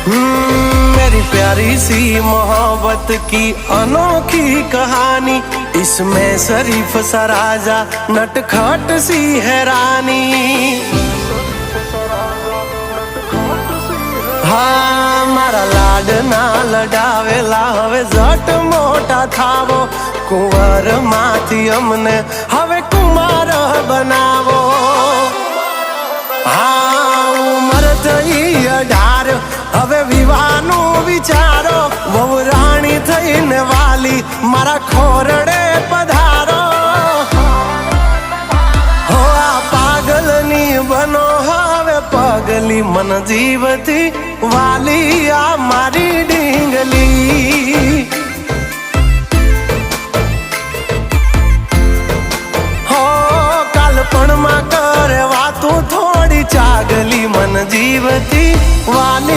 मेरी प्यारी सी मोहब्बत की अनोखी कहानी, इसमें शरीफ सा राजा नटखट सी है रानी। हाँ मारा लाडना लडावेला हवे जट मोटा थावो, कुंवर माथी अमने हवे कुमार बनावो। हाँ उमर थई 18 हवे विवाहनु विचारो, वहू राणी थईने वाली मारा खोरडे पधारो। हो आ पागलनी बनो हवे पगली, मन जीवती वाली आ मारी ढींगली। हो कालपण में करे वातू थोड़ी चागली, मन जीवती वाली।